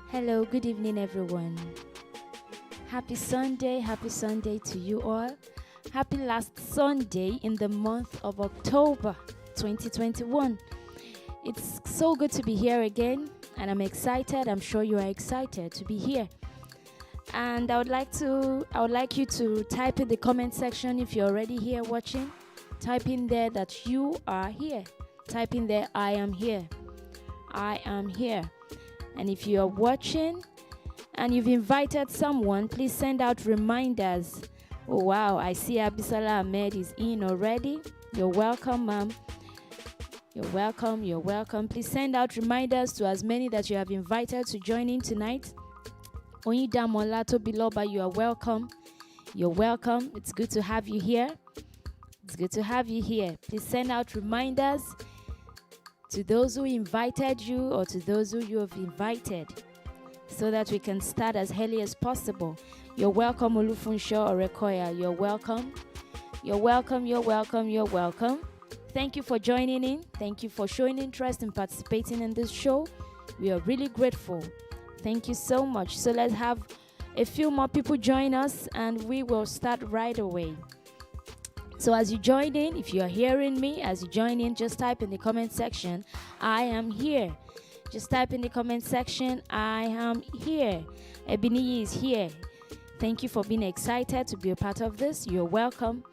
Hello, good evening, everyone. Happy Sunday to you all. Happy last Sunday in the month of October 2021. It's so good to be here again, and I'm excited. I'm sure you are excited to be here. And I would like you to type in the comment section if you're already here watching. Type in there that you are here. Type in there, I am here. I am here. And if you are watching and you've invited someone, please send out reminders. Oh, wow. I see Abisola Ahmed is in already. You're welcome, ma'am. You're welcome. You're welcome. Please send out reminders to as many that you have invited to join in tonight. Onyidamola Tobiloba, you are welcome. You're welcome. It's good to have you here. It's good to have you here. Please send out reminders to those who invited you or to those who you have invited so that we can start as early as possible. You're welcome, Olufunsho Orekoya. You're welcome. You're welcome. You're welcome. You're welcome. Thank you for joining in. Thank you for showing interest in participating in this show. We are really grateful. Thank you so much. So let's have a few more people join us and we will start right away. So as you join in, if you are hearing me, as you join in, just type in the comment section, I am here. Just type in the comment section, I am here. Ebony is here. Thank you for being excited to be a part of this. You're welcome.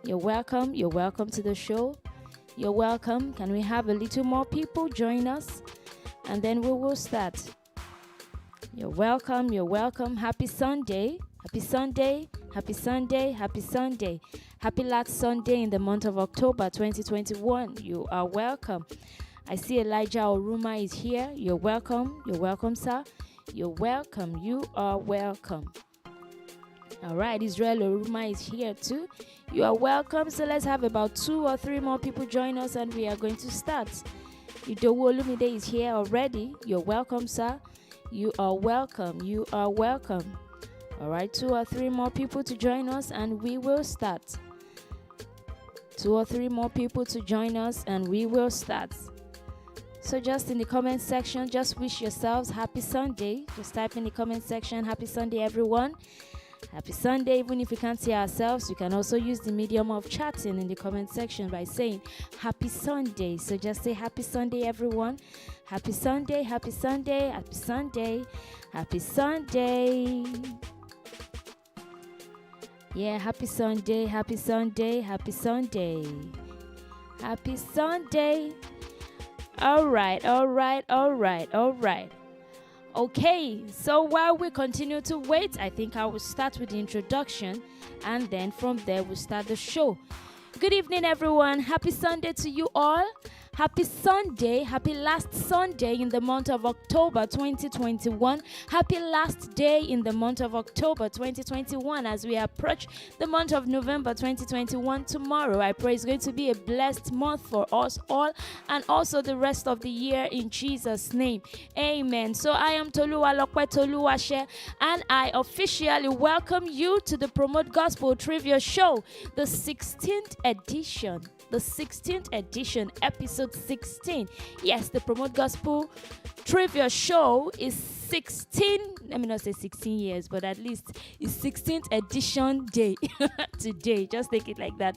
You're welcome. You're welcome to the show. You're welcome. Can we have a little more people join us? And then we will start. You're welcome. You're welcome. Happy Sunday. Happy Sunday. Happy Sunday. Happy Sunday. Happy last Sunday in the month of October 2021. You are welcome. I see Elijah Oruma is here. You're welcome. You're welcome, sir. You're welcome. You are welcome. All right, Israel Oruma is here too. You are welcome. So let's have about 2 or 3 more people join us and we are going to start. Idowu Olumide is here already. You're welcome, sir. You are welcome. You are welcome. All right, 2 or 3 more people to join us and we will start. 2 or 3 more people to join us and we will start. So just in the comment section, just wish yourselves happy Sunday. Just type in the comment section, happy Sunday, everyone. Happy Sunday. Even if we can't see ourselves, you can also use the medium of chatting in the comment section by saying happy Sunday. So just say happy Sunday, everyone. Happy Sunday, happy Sunday, happy Sunday, happy Sunday. Yeah, happy Sunday, happy Sunday, happy Sunday. Happy Sunday. All right. Okay, so while we continue to wait, I think I will start with the introduction and then from there we'll start the show. Good evening, everyone. Happy Sunday to you all. Happy Sunday. Happy last Sunday in the month of October 2021. Happy last day in the month of October 2021 as we approach the month of November 2021 tomorrow. I pray it's going to be a blessed month for us all and also the rest of the year in Jesus' name. Amen. So I am Toluwalokwe Toluwashe and I officially welcome you to the Promote Gospel Trivia Show, the 16th edition. The 16th edition, episode 16. Yes, the Promote Gospel Trivia Show is 16, let me not say 16 years, but at least it's 16th edition day today. Just take it like that.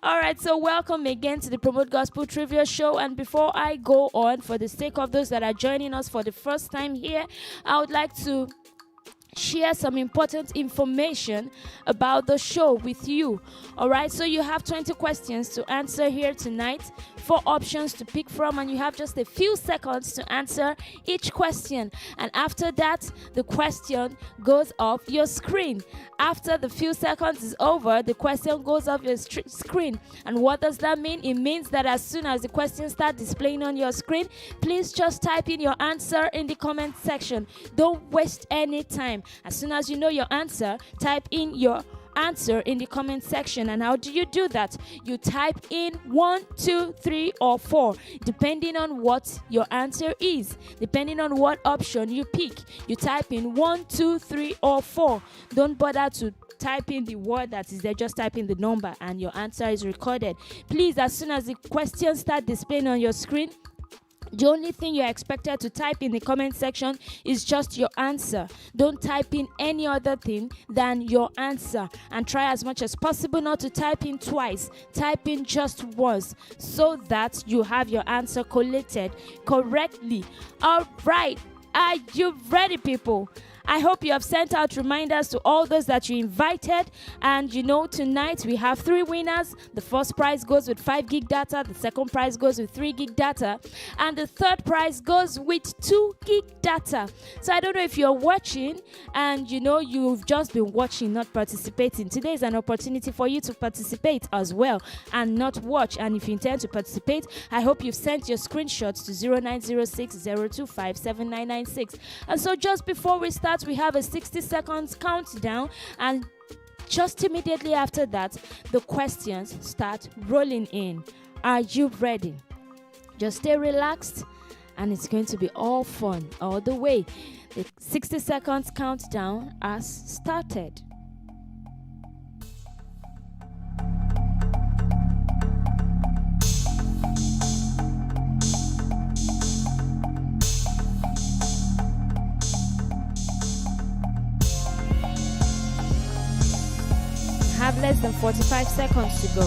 All right, so welcome again to the Promote Gospel Trivia Show. And before I go on, for the sake of those that are joining us for the first time here, I would like to share some important information about the show with you. All right, so you have 20 questions to answer here tonight, 4 options to pick from, and you have just a few seconds to answer each question. And after that, the question goes off your screen. After the few seconds is over, the question goes off your screen. And what does that mean? It means that as soon as the question starts displaying on your screen, please just type in your answer in the comment section. Don't waste any time. As soon as you know your answer, type in your answer in the comment section. And how do you do that? You type in 1, 2, 3, or 4, depending on what your answer is, depending on what option you pick. You type in 1, 2, 3, or 4. Don't bother to type in the word that is there, just type in the number and your answer is recorded. Please, as soon as the questions start displaying on your screen, The only thing you're expected to type in the comment section is just your answer. Don't type in any other thing than your answer. And try as much as possible not to type in twice. Type in just once so that you have your answer collated correctly. All right. Are you ready, people? I hope you have sent out reminders to all those that you invited. And tonight we have 3 winners. The first prize goes with 5 gig data. The second prize goes with 3 gig data. And the third prize goes with 2 gig data. So I don't know if you're watching and you've just been watching, not participating. Today is an opportunity for you to participate as well and not watch. And if you intend to participate, I hope you've sent your screenshots to 0906-025-7996. And so just before we start, we have a 60 seconds countdown, and just immediately after that, the questions start rolling in. Are you ready? Just stay relaxed, and it's going to be all fun all the way. The 60 seconds countdown has started. Have less than 45 seconds to go.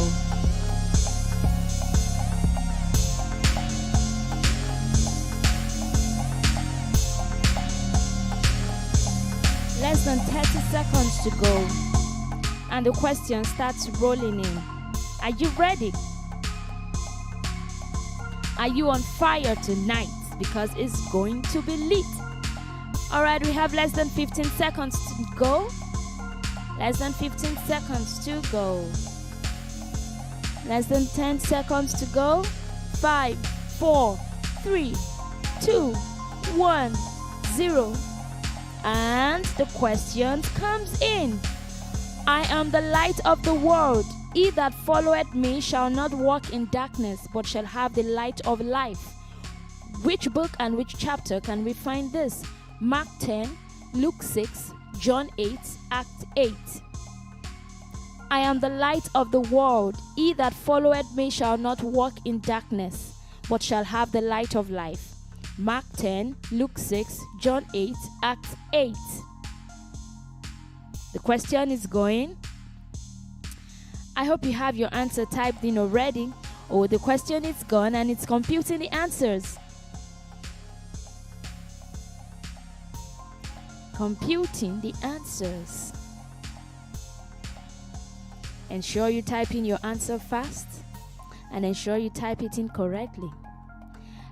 Less than 30 seconds to go. And the question starts rolling in. Are you ready? Are you on fire tonight? Because it's going to be lit. Alright, we have less than 15 seconds to go. Less than 15 seconds to go. Less than 10 seconds to go. 5, 4, 3, 2, 1, 0. And the question comes in. I am the light of the world. He that followeth me shall not walk in darkness, but shall have the light of life. Which book and which chapter can we find this? Mark 10, Luke 6, John 8, Act 8. I am the light of the world. He that followeth me shall not walk in darkness, but shall have the light of life. Mark 10, Luke 6, John 8, Act 8. The question is going. I hope you have your answer typed in already. Oh, the question is gone and it's computing the answers. Computing the answers. Ensure you type in your answer fast and ensure you type it in correctly.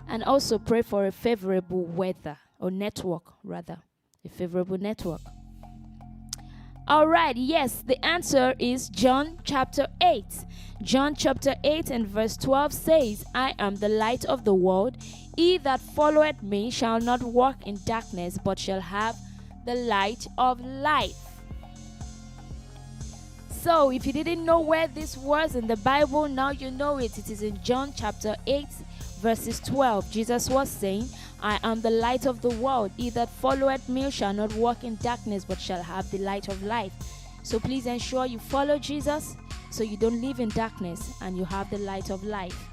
And also pray for a favorable weather or network, rather. A favorable network. All right, yes, the answer is John chapter 8. John chapter 8 and verse 12 says, I am the light of the world. He that followeth me shall not walk in darkness, but shall have the light of life. So if you didn't know where this was in the Bible, now you know it. It is in John chapter 8 verses 12. Jesus was saying, I am the light of the world. He that followeth me shall not walk in darkness, but shall have the light of life. So please ensure you follow Jesus so you don't live in darkness and you have the light of life.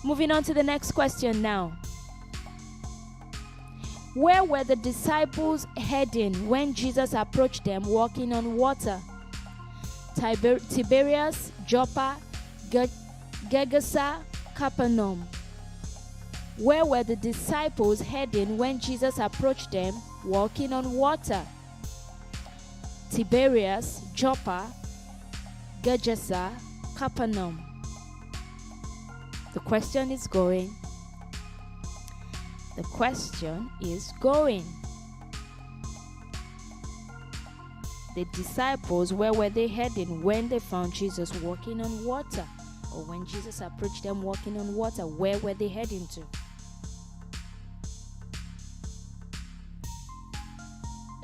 Moving on to the next question now. Where were the disciples heading when Jesus approached them walking on water? Tiberias, Joppa, Gergesa, Capernaum. Where were the disciples heading when Jesus approached them walking on water? Tiberias, Joppa, Gergesa, Capernaum. The question is going. The question is going. The disciples, where were they heading when they found Jesus walking on water? Or when Jesus approached them walking on water, where were they heading to?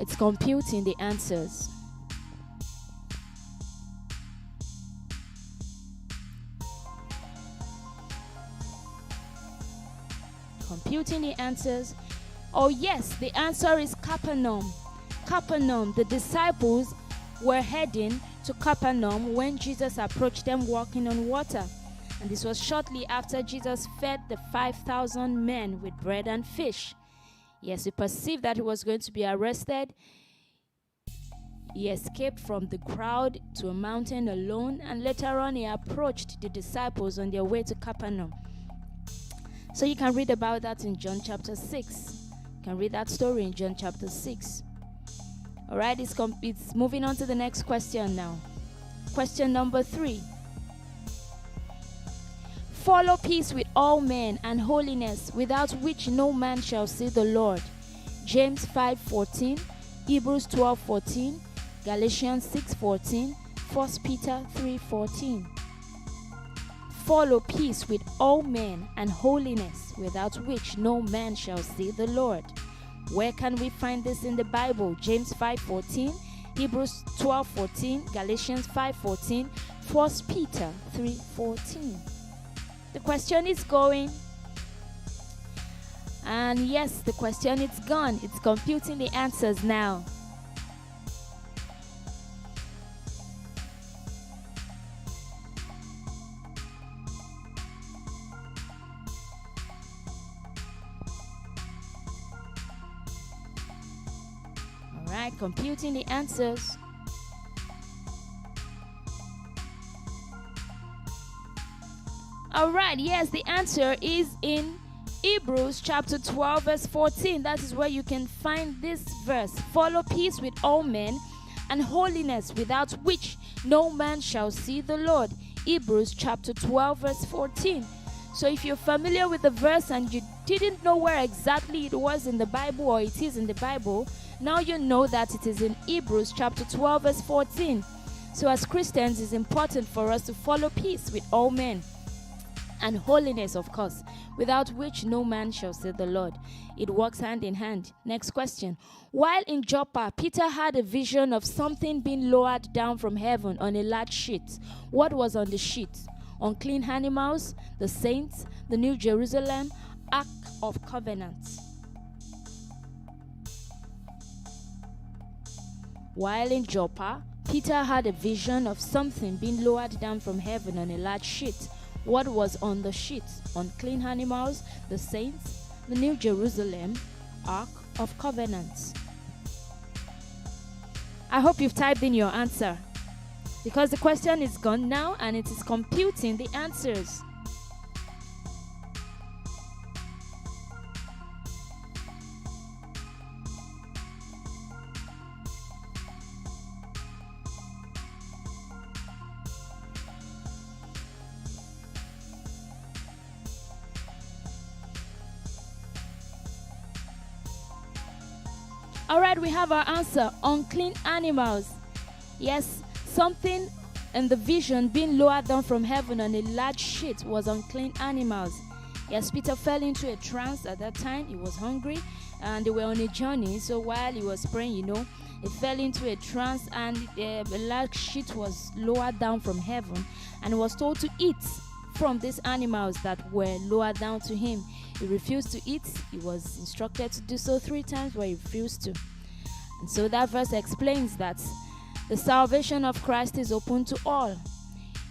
It's computing the answers. Computing the answers. Oh yes, the answer is Capernaum. Capernaum. The disciples were heading to Capernaum when Jesus approached them walking on water. And this was shortly after Jesus fed the 5,000 men with bread and fish. Yes, he perceived that he was going to be arrested. He escaped from the crowd to a mountain alone, and later on he approached the disciples on their way to Capernaum. So you can read about that in John chapter 6. You can read that story in John chapter 6. All right, it's moving on to the next question now. Question number 3. Follow peace with all men and holiness, without which no man shall see the Lord. James 5:14, Hebrews 12:14, Galatians 6:14, 1 Peter 3:14. Follow peace with all men and holiness, without which no man shall see the Lord. Where can we find this in the Bible? James 5:14, Hebrews 12:14, Galatians 5:14, 1 Peter 3:14. The question is going. And yes, the question is gone. It's computing the answers now. All right, computing the answers. All right, yes, the answer is in Hebrews chapter 12 verse 14. That is where you can find this verse. Follow peace with all men and holiness, without which no man shall see the Lord. Hebrews chapter 12 verse 14. So if you're familiar with the verse and you didn't know where exactly it was in the Bible, or it is in the Bible, now you know that it is in Hebrews chapter 12 verse 14. So as Christians, it's important for us to follow peace with all men and holiness, of course, without which no man shall see the Lord. It works hand in hand. Next question. While in Joppa, Peter had a vision of something being lowered down from heaven on a large sheet. What was on the sheet? Unclean animals, the saints, the New Jerusalem, Ark of Covenant. While in Joppa, Peter had a vision of something being lowered down from heaven on a large sheet. What was on the sheet? Unclean animals, the saints, the New Jerusalem, Ark of Covenant. I hope you've typed in your answer, because the question is gone now and it is computing the answers. All right, we have our answer. Unclean animals. Yes, something in the vision being lowered down from heaven on a large sheet was unclean animals. Yes, Peter fell into a trance at that time. He was hungry and they were on a journey. So while he was praying, he fell into a trance, and a large sheet was lowered down from heaven, and he was told to eat from these animals that were lowered down to him. He refused to eat. He was instructed to do so 3 times, but he refused to. And so that verse explains that the salvation of Christ is open to all.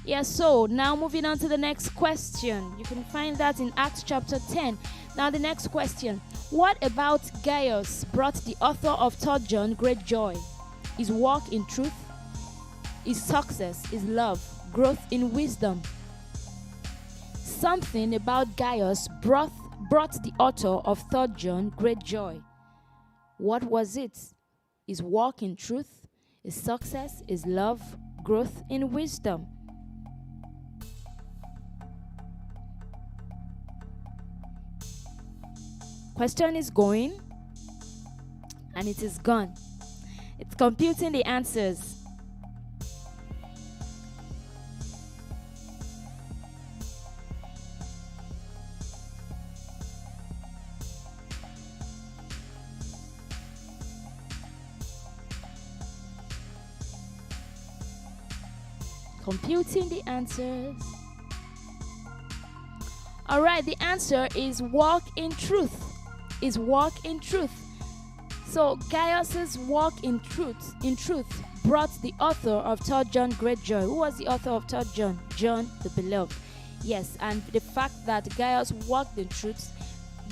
Yes, so now moving on to the next question. You can find that in Acts chapter 10. Now the next question. What about Gaius brought the author of 3 John great joy? His walk in truth, his success, his love, growth in wisdom. Something about Gaius brought the author of 3 John great joy. What was it? His walk in truth, his success, his love, growth in wisdom. Question is going, and it is gone. It's computing the answers. Computing the answers. All right, the answer is walk in truth. Is walk in truth. So Gaius's walk in truth brought the author of 3 John great joy. Who was the author of 3 John? John the Beloved. Yes, and the fact that Gaius walked in truth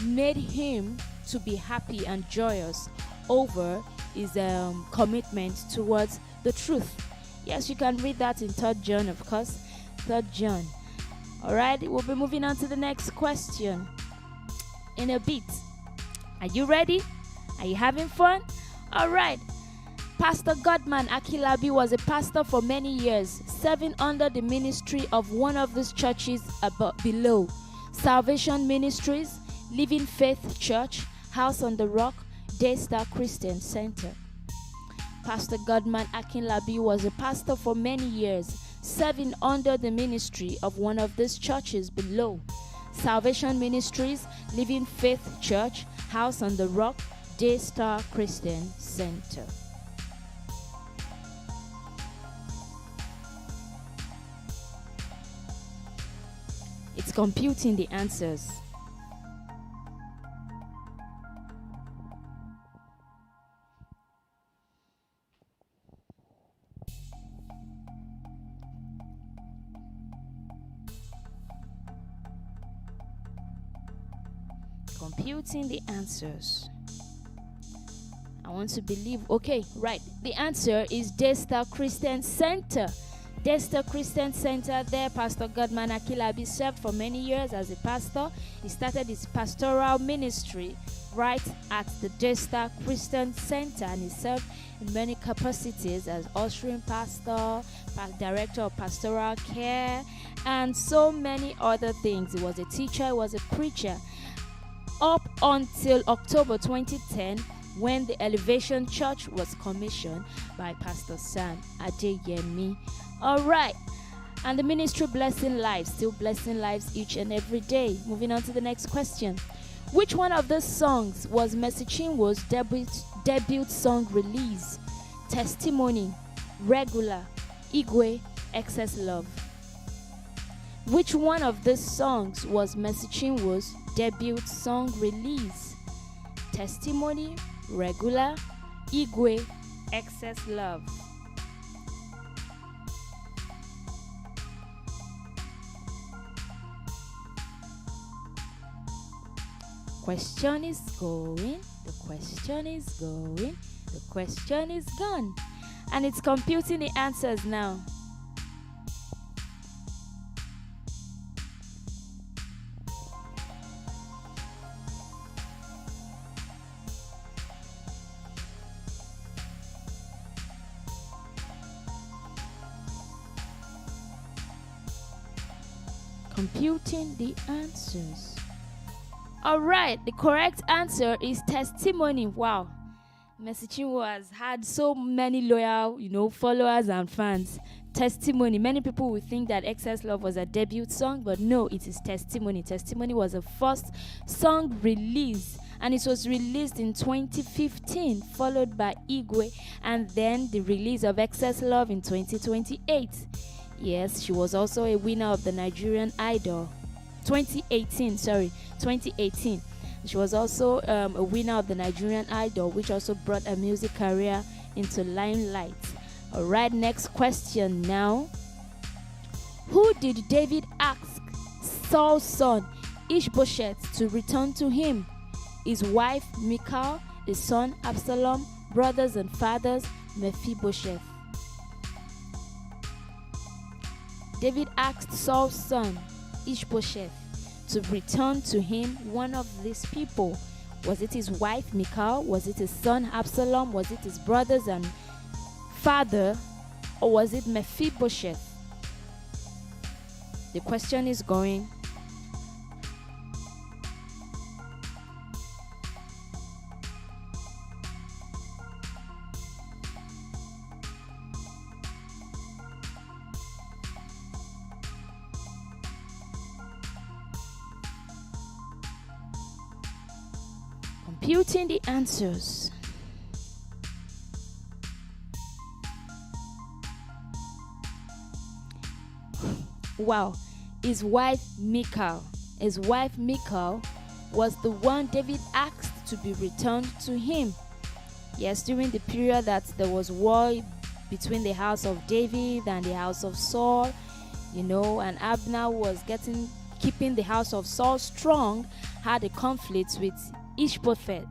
made him to be happy and joyous over his commitment towards the truth. Yes, you can read that in 3rd John, of course. 3rd John. All right, we'll be moving on to the next question in a bit. Are you ready? Are you having fun? All right. Pastor Godman Akilabi was a pastor for many years, serving under the ministry of one of these churches below: Salvation Ministries, Living Faith Church, House on the Rock, Daystar Christian Center. Pastor Godman Akinlabi was a pastor for many years, serving under the ministry of one of these churches below: Salvation Ministries, Living Faith Church, House on the Rock, Daystar Christian Center. It's computing the answers. Computing the answers. I want to believe. Okay, right. The answer is Daystar Christian Center. Daystar Christian Center, there Pastor Godman Akilabi served for many years as a pastor. He started his pastoral ministry right at the Daystar Christian Center, and he served in many capacities as ushering pastor, director of pastoral care, and so many other things. He was a teacher, he was a preacher, up until October 2010, when the Elevation Church was commissioned by Pastor Sam Adeyemi. All right, and the ministry blessing lives, still blessing lives each and every day. Moving on to the next question. Which one of these songs was Mercy Chinwo's debut song release? Testimony, Regular, Igwe, Excess Love. Which one of these songs was Mercy Chinwo's debut song release? Testimony, Regular, Igwe, Excess Love. Question is going, the question is going, the question is gone. And it's computing the answers now. Computing the answers. All right, the correct answer is Testimony. Wow, Mercy Chinwo has had so many loyal, followers and fans. Testimony. Many people would think that Excess Love was a debut song, but no, it is Testimony. Testimony was the first song released, and it was released in 2015, followed by Igwe, and then the release of Excess Love in 2028. Yes, she was also a winner of the Nigerian Idol. 2018. She was also a winner of the Nigerian Idol, which also brought a music career into limelight. All right, next question now. Who did David ask Saul's son Ishbosheth to return to him? His wife Michal, his son Absalom, brothers and fathers Mephibosheth. David asked Saul's son Ishbosheth to return to him one of these people. Was it his wife Michal? Was it his son Absalom? Was it his brothers and father? Or was it Mephibosheth? The question is going. Computing the answers. Wow, his wife Michal. His wife Michal was the one David asked to be returned to him. Yes, during the period that there was war between the house of David and the house of Saul, And Abner was keeping the house of Saul strong, had a conflict with Ishbosheth.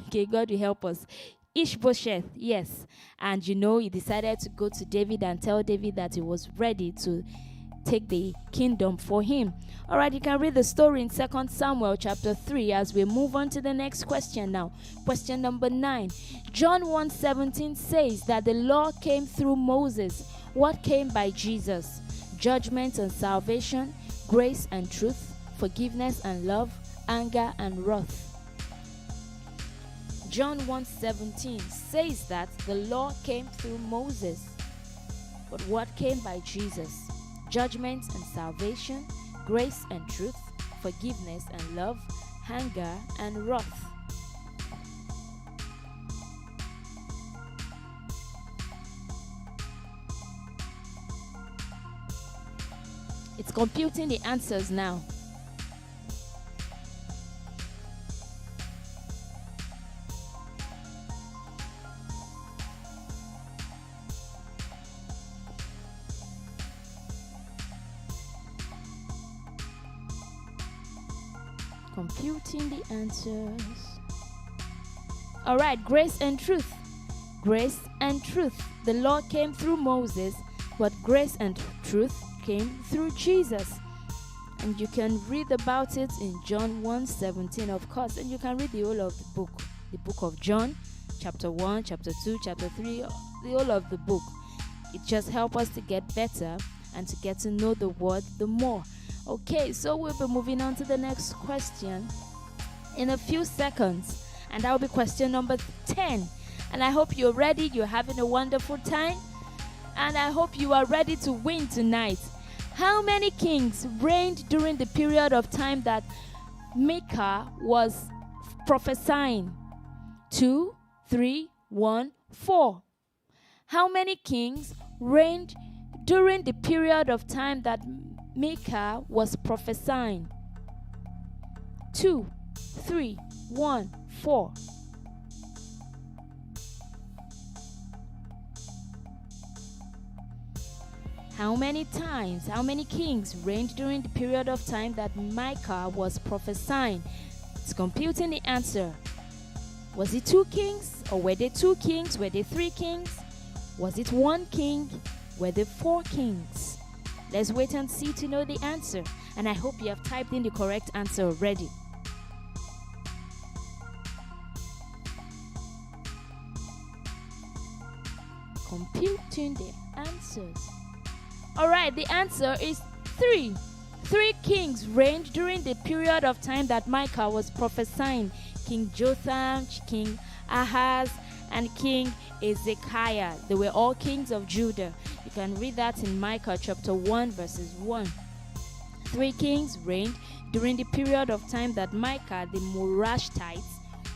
Okay, God will help us. Ishbosheth, yes. And he decided to go to David and tell David that he was ready to take the kingdom for him. All right, you can read the story in 2 Samuel chapter 3 as we move on to the next question now. Question number 9. John 1:17 says that the law came through Moses. What came by Jesus? Judgment and salvation, grace and truth, forgiveness and love, anger and wrath. John 1:17 says that the law came through Moses. But what came by Jesus? Judgment and salvation, grace and truth, forgiveness and love, anger and wrath. It's computing the answers now. Computing the answers. All right, grace and truth. Grace and truth. The law came through Moses, but grace and truth came through Jesus. And you can read about it in John 1:17, of course. And you can read the whole of the book of John, chapter 1, chapter 2, chapter 3, the whole of the book. It just helps us to get better and to get to know the word the more. Okay, so we'll be moving on to the next question in a few seconds. And that will be question number 10. And I hope you're ready. You're having a wonderful time. And I hope you are ready to win tonight. How many kings reigned during the period of time that Micah was prophesying? 2, 3, 1, 4. How many kings reigned during the period of time that Micah was prophesying? 2, 3, 1, 4. How many kings reigned during the period of time that Micah was prophesying? It's computing the answer. Was it 2 kings? Or were there 2 kings? Were there 3 kings? Was it 1 king? Were there 4 kings? Let's wait and see to know the answer. And I hope you have typed in the correct answer already. Computing the answers. All right, the answer is 3. 3 kings reigned during the period of time that Micah was prophesying. King Jotham, King Ahaz, and King Ezekiah. They were all kings of Judah. You can read that in Micah chapter 1 verses 1. 3 kings reigned during the period of time that Micah the Morashtite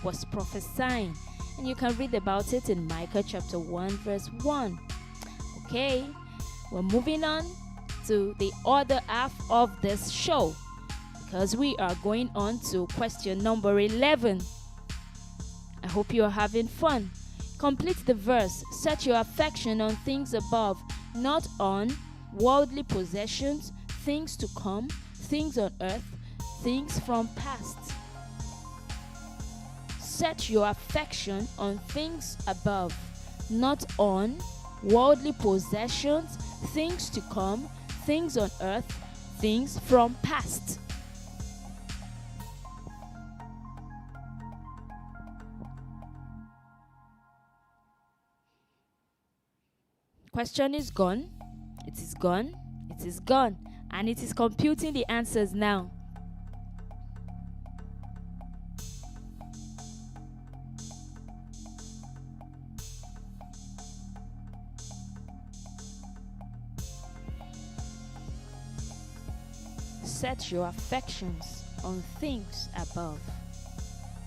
was prophesying. And you can read about it in Micah chapter 1 verse 1. Okay, we're moving on to the other half of this show because we are going on to question number 11. I hope you are having fun. Complete the verse. Set your affection on things above, not on worldly possessions, things to come, things on earth, things from past. Set your affection on things above, not on worldly possessions, things to come, things on earth, things from past. Question is gone. It is gone. It is gone. And it is computing the answers now. Set your affections on things above,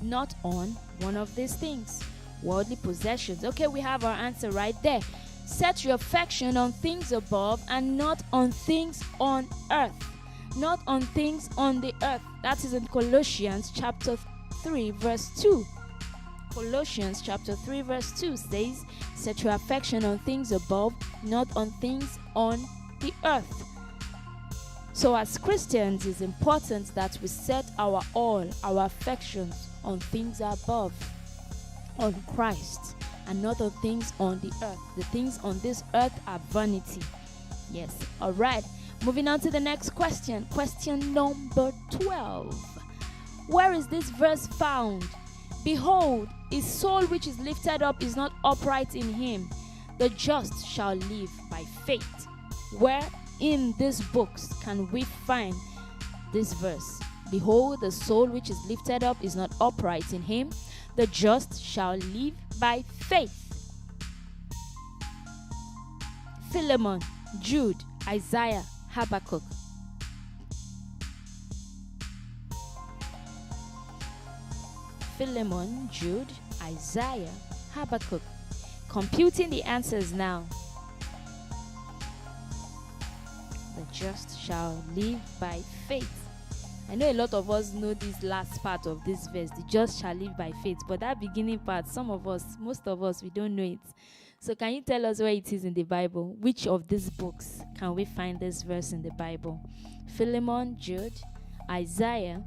not on one of these things. Worldly possessions. Okay, we have our answer right there. Set your affection on things above and not on things on earth. Not on things on the earth. That is in Colossians chapter 3 verse 2. Colossians chapter 3 verse 2 says, set your affection on things above, not on things on the earth. So as Christians, it's important that we set our all, our affections on things above, on Christ, and not on things on the earth. The things on this earth are vanity. Yes, all right. Moving on to the next question. Question number 12. Where is this verse found? Behold, his soul which is lifted up is not upright in him. The just shall live by faith. Where in these books can we find this verse? Behold, the soul which is lifted up is not upright in him. The just shall live by faith. Philemon, Jude, Isaiah, Habakkuk. Philemon, Jude, Isaiah, Habakkuk. Computing the answers now. The just shall live by faith. I know a lot of us know this last part of this verse, the just shall live by faith, but that beginning part, some of us, most of us, we don't know it. So can you tell us where it is in the Bible? Which of these books can we find this verse in the Bible? Philemon, Jude, Isaiah,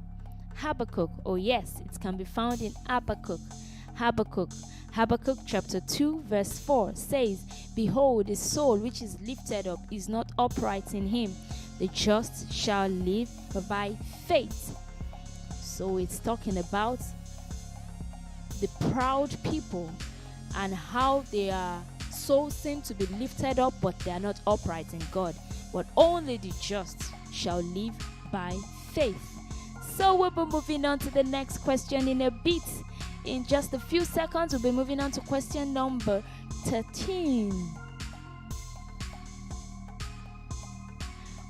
Habakkuk. Oh yes, it can be found in Habakkuk. Habakkuk chapter 2 verse 4 says, behold, his soul which is lifted up is not upright in him. The just shall live by faith. So it's talking about the proud people and how their souls seem to be lifted up, but they are not upright in God. But only the just shall live by faith. So we'll be moving on to the next question in a bit. In just a few seconds, we'll be moving on to question number 13.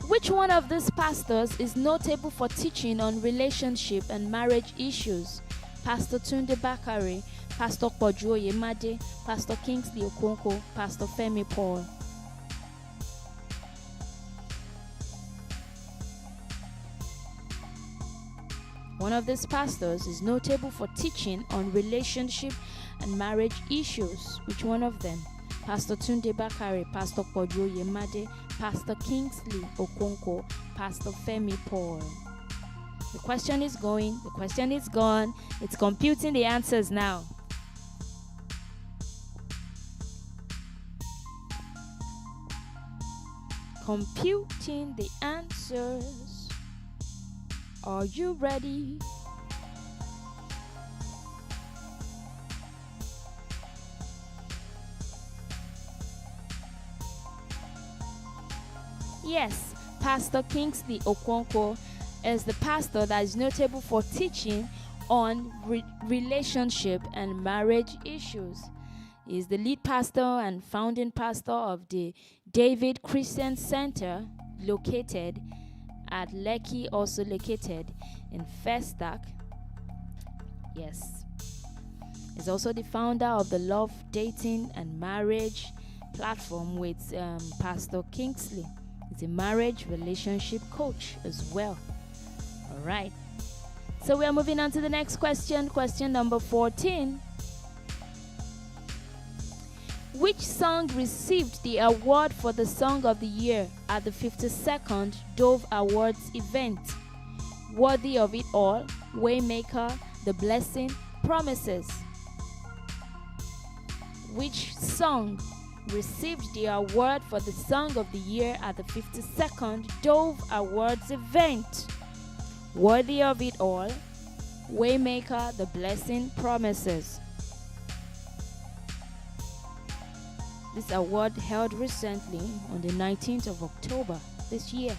Which one of these pastors is notable for teaching on relationship and marriage issues? Pastor Tunde Bakare, Pastor Kojo Yemade, Pastor Kingsley Okonkwo, Pastor Femi Paul. One of these pastors is notable for teaching on relationship and marriage issues. Which one of them? Pastor Tunde Bakare, Pastor Kojo Yemade, Pastor Kingsley Okonkwo, Pastor Femi Paul. The question is going, the question is gone. It's computing the answers now. Computing the answers. Are you ready? Yes, Pastor Kingsley Okonkwo is the pastor that is notable for teaching on relationship and marriage issues. He is the lead pastor and founding pastor of the David Christian Center, located at Lekki, also located in Festac. Yes. He's also the founder of the Love, Dating and Marriage platform with Pastor Kingsley. He's a marriage relationship coach as well. All right. So we are moving on to the next question. Question number 14. Which song received the award for the Song of the Year at the 52nd Dove Awards event? Worthy of It All, Waymaker, The Blessing, Promises. Which song received the award for the Song of the Year at the 52nd Dove Awards event? Worthy of It All, Waymaker, The Blessing, Promises. This award held recently on the 19th of October this year.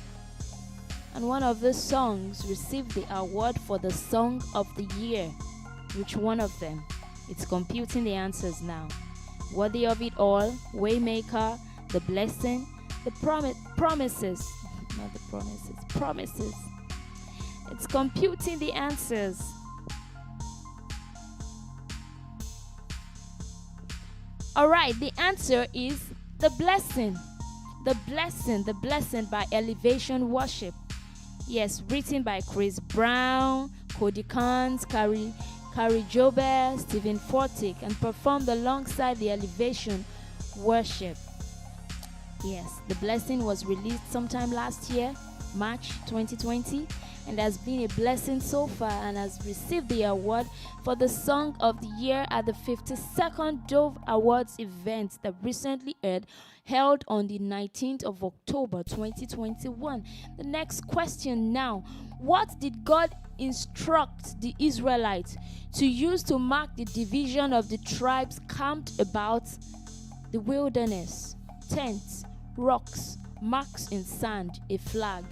And one of the songs received the award for the Song of the Year. Which one of them? It's computing the answers now. Worthy of It All, Waymaker, The Blessing, The Promises. Not the promises, Promises. It's computing the answers. All right, the answer is The Blessing. The Blessing by Elevation Worship. Yes, written by Chris Brown, Cody Carnes, Harry Jober, Stephen Fortick, and performed alongside the Elevation Worship. Yes, the blessing was released sometime last year, March 2020, and has been a blessing so far and has received the award for the Song of the Year at the 52nd Dove Awards event that recently held on the 19th of October 2021. The next question now: what did God instruct the Israelites to use to mark the division of the tribes camped about the wilderness? Tents, rocks, marks in sand, a flag.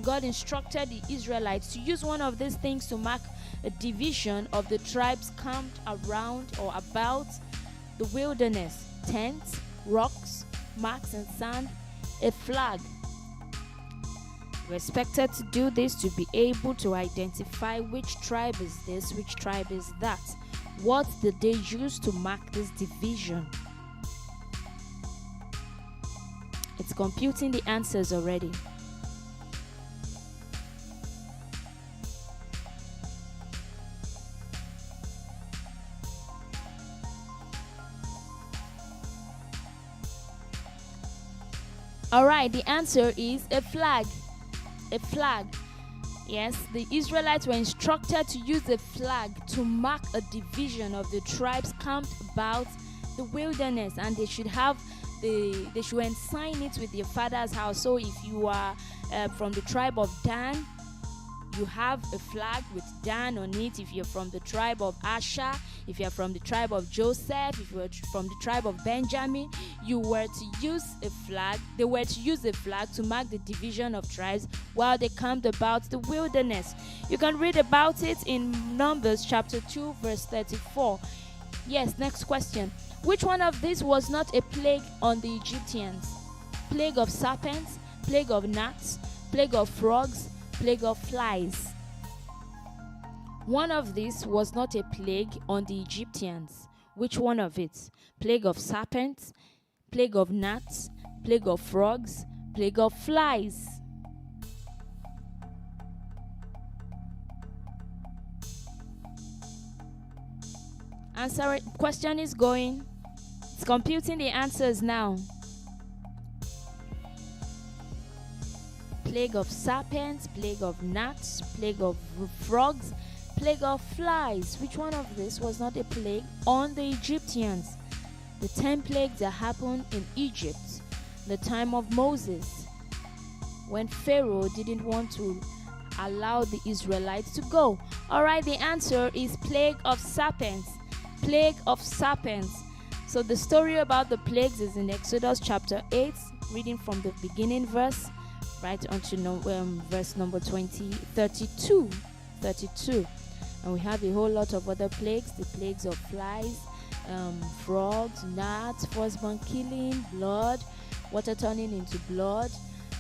God instructed the Israelites to use one of these things to mark a division of the tribes camped around or about the wilderness. Tents, rocks, marks in sand, a flag. We're expected to do this to be able to identify which tribe is this, which tribe is that. What did they use to mark this division? It's computing the answers already. All right, the answer is a flag. A flag. Yes, the Israelites were instructed to use a flag to mark a division of the tribes camped about the wilderness, and they should ensign it with their father's house. So if you are from the tribe of Dan, you have a flag with Dan on it. If you're from the tribe of Asher, if you're from the tribe of Joseph, if you're from the tribe of Benjamin, you were to use a flag. They were to use a flag to mark the division of tribes while they camped about the wilderness. You can read about it in Numbers chapter 2, verse 34. Yes, next question. Which one of these was not a plague on the Egyptians? Plague of serpents, plague of gnats, plague of frogs, plague of flies. One of these was not a plague on the Egyptians. Which one of it? Plague of serpents, plague of gnats, plague of frogs, plague of flies. Answer. Question is going. It's computing the answers now. Plague of serpents, plague of gnats, plague of frogs, plague of flies. Which one of this was not a plague on the Egyptians? The 10 plagues that happened in Egypt, the time of Moses, when Pharaoh didn't want to allow the Israelites to go. All right, the answer is plague of serpents. Plague of serpents. So the story about the plagues is in Exodus chapter 8, reading from the beginning verse right onto verse number 32. And we have a whole lot of other plagues, the plagues of flies, frogs, gnats, firstborn killing, blood, water turning into blood,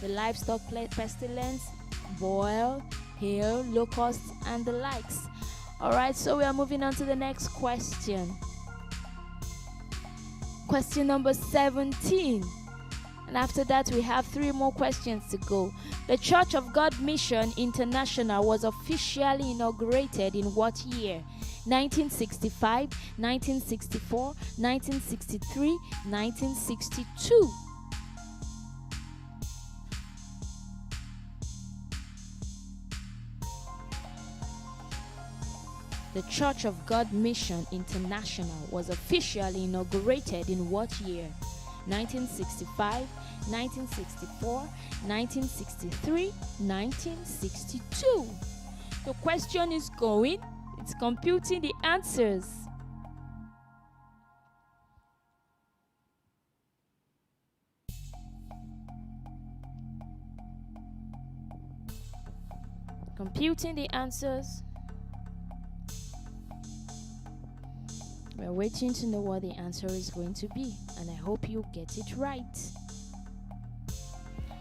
the livestock pestilence, boil, hail, locusts, and the likes. All right, so we are moving on to the next question. Question number 17. And after that, we have 3 more questions to go. The Church of God Mission International was officially inaugurated in what year? 1965, 1964, 1963, 1962. The Church of God Mission International was officially inaugurated in what year? 1965, 1964, 1963, 1962. The question is going. It's computing the answers. Computing the answers. We're waiting to know what the answer is going to be, and I hope you get it right.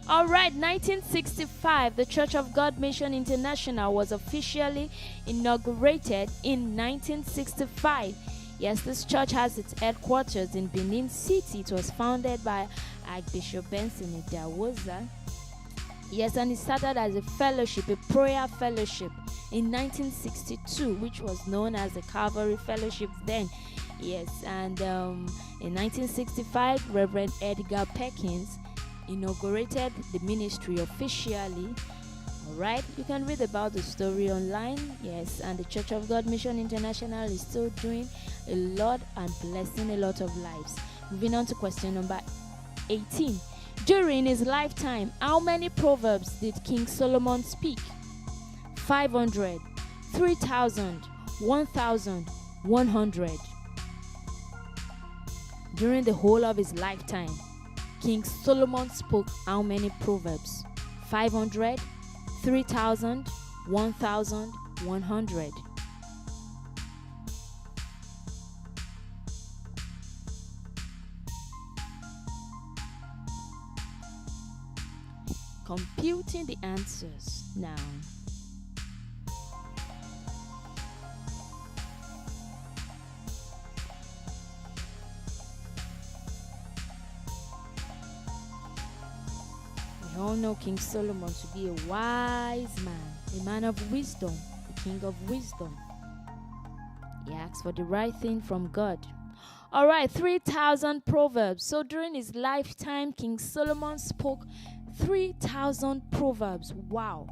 All right, 1965, the Church of God Mission International was officially inaugurated in 1965. Yes, this church has its headquarters in Benin City. It was founded by Archbishop Benson Idawosa. Yes, and it started as a fellowship, a prayer fellowship in 1962, which was known as the Calvary Fellowship then. Yes, and in 1965, Reverend Edgar Perkins inaugurated the ministry officially. All right, you can read about the story online. Yes, and the Church of God Mission International is still doing a lot and blessing a lot of lives. Moving on to question number 18. During his lifetime, how many proverbs did King Solomon speak? 500, 3,000, 1,000, 100. During the whole of his lifetime, King Solomon spoke how many proverbs? 500, 3,000, 1,000, 100. Computing the answers now. We all know King Solomon to be a wise man, a man of wisdom, the king of wisdom. He asked for the right thing from God. All right, 3,000 proverbs. So during his lifetime, King Solomon spoke 3,000 proverbs. Wow,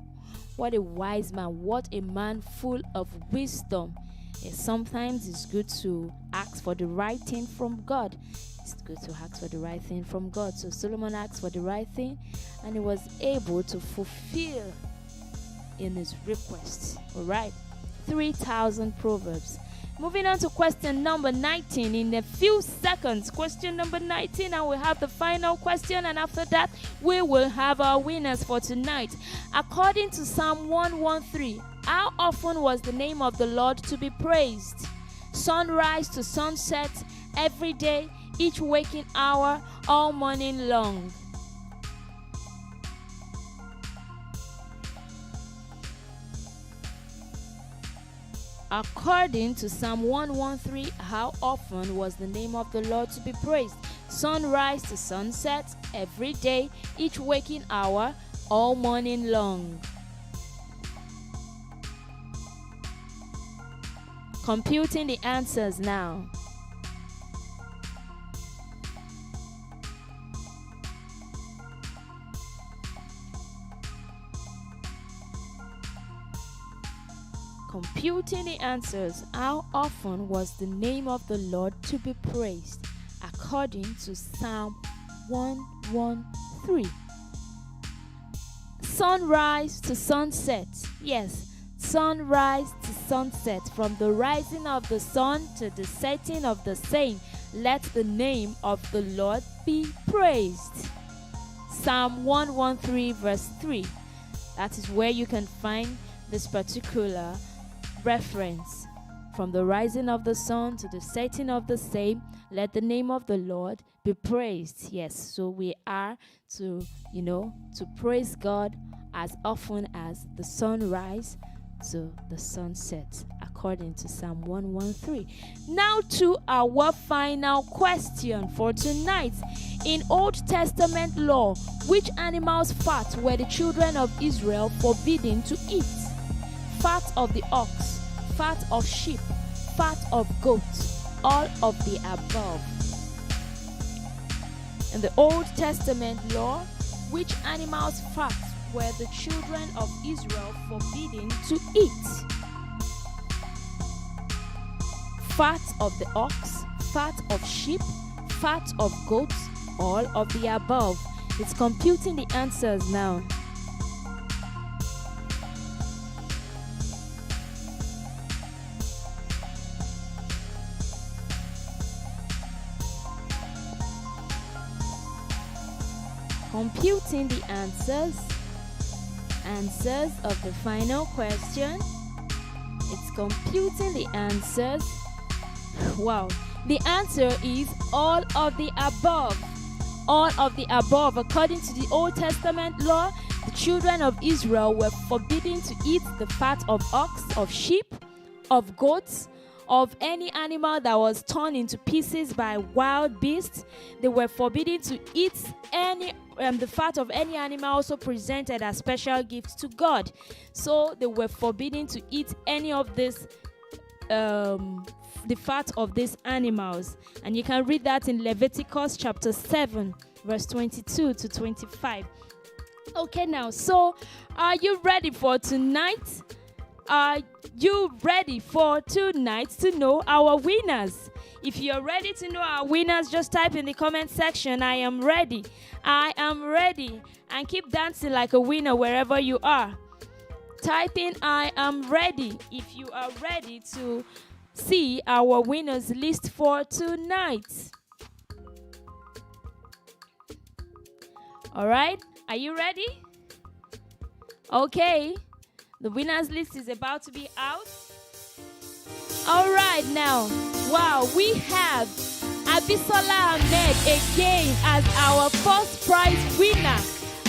what a wise man, what a man full of wisdom. Yes, sometimes it's good to ask for the right thing from God. It's good to ask for the right thing from God. So Solomon asked for the right thing, and he was able to fulfill in his request. All right, 3,000 proverbs. Moving on to question number 19 in a few seconds. Question number 19, and we have the final question, and after that we will have our winners for tonight. According to Psalm 113, how often was the name of the Lord to be praised? Sunrise to sunset, every day, each waking hour, all morning long. According to Psalm 113, how often was the name of the Lord to be praised? Sunrise to sunset, every day, each waking hour, all morning long. Computing the answers now. Computing the answers. How often was the name of the Lord to be praised? According to Psalm 113. Sunrise to sunset. Yes, sunrise to sunset. From the rising of the sun to the setting of the same, let the name of the Lord be praised. Psalm 113 verse 3. That is where you can find this particular reference. From the rising of the sun to the setting of the same, let the name of the Lord be praised. Yes, so we are to praise God as often as the sunrise to the sunset, according to Psalm 113. Now to our final question for tonight. In Old Testament law, which animal's fat were the children of Israel forbidden to eat? Fat of the ox, fat of sheep, fat of goats, all of the above. In the Old Testament law, which animal's fat were the children of Israel forbidden to eat? Fat of the ox, fat of sheep, fat of goats, all of the above. It's computing the answers now. Computing the answers of the final question. It's computing the answers. Wow. The answer is all of the above. All of the above. According to the Old Testament law, the children of Israel were forbidden to eat the fat of ox, of sheep, of goats, of any animal that was torn into pieces by wild beasts. They were forbidden to eat any the fat of any animal also presented as special gifts to God. So they were forbidden to eat any of this, the fat of these animals. And you can read that in Leviticus chapter 7, verse 22 to 25. Okay, now, so are you ready for tonight? Are you ready for tonight to know our winners? If you're ready to know our winners, just type in the comment section, I am ready. I am ready. And keep dancing like a winner wherever you are. Type in, I am ready, if you are ready to see our winners list for tonight. All right, are you ready? Okay, the winners list is about to be out. All right, now, wow, we have Abisola Ahmed again as our first prize winner.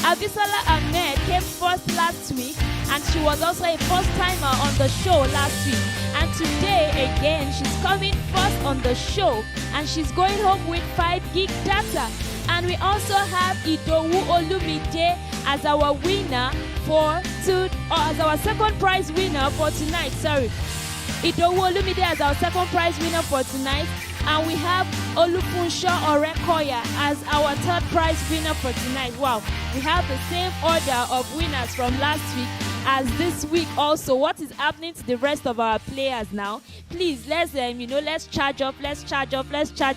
Abisola Ahmed came first last week, and she was also a first-timer on the show last week. And today, again, she's coming first on the show, and she's going home with 5 gig data. And we also have Idowu Olumide as our winner as our second prize winner for tonight. Idowu Olumide as our second prize winner for tonight. And we have Olufunsho Orekoya as our third prize winner for tonight. Wow, we have the same order of winners from last week as this week also. What is happening to the rest of our players now? Please, let's charge up, let's charge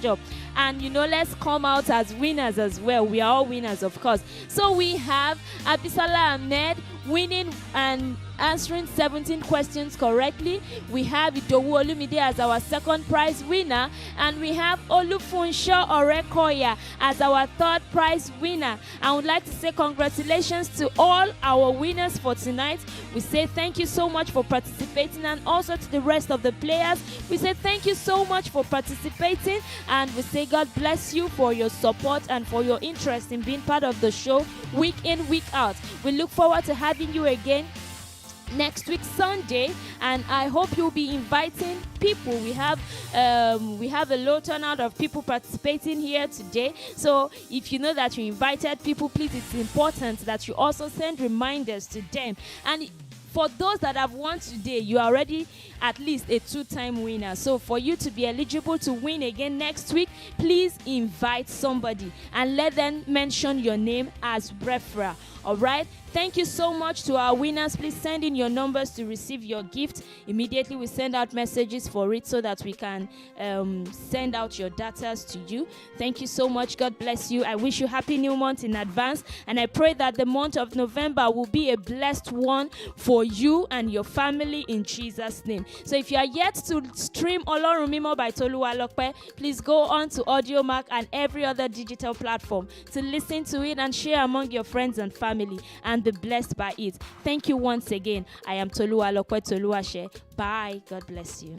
up. And, let's come out as winners as well. We are all winners, of course. So we have Abisola Ahmed winning and answering 17 questions correctly. We have Idowu Olumide as our second prize winner. And we have Olufunsho Orekoya as our third prize winner. I would like to say congratulations to all our winners for tonight. We say thank you so much for participating, and also to the rest of the players. We say thank you so much for participating, and we say God bless you for your support and for your interest in being part of the show week in, week out. We look forward to having you again next week Sunday, and I hope you'll be inviting people. We have a low turnout of people participating here today. So if you know that you invited people, please, it's important that you also send reminders to them. And for those that have won today, you are already at least a 2-time winner. So for you to be eligible to win again next week, please invite somebody and let them mention your name as referral. All right? Thank you so much to our winners. Please send in your numbers to receive your gift. Immediately we send out messages for it so that we can send out your data to you. Thank you so much. God bless you. I wish you happy new month in advance. And I pray that the month of November will be a blessed one for you and your family in Jesus' name. So if you are yet to stream Olorun Mimo by Toluwalope, please go on to AudioMark and every other digital platform to listen to it and share among your friends and family and be blessed by it. Thank you once again. I am Toluwalope Toluwashe. Bye. God bless you.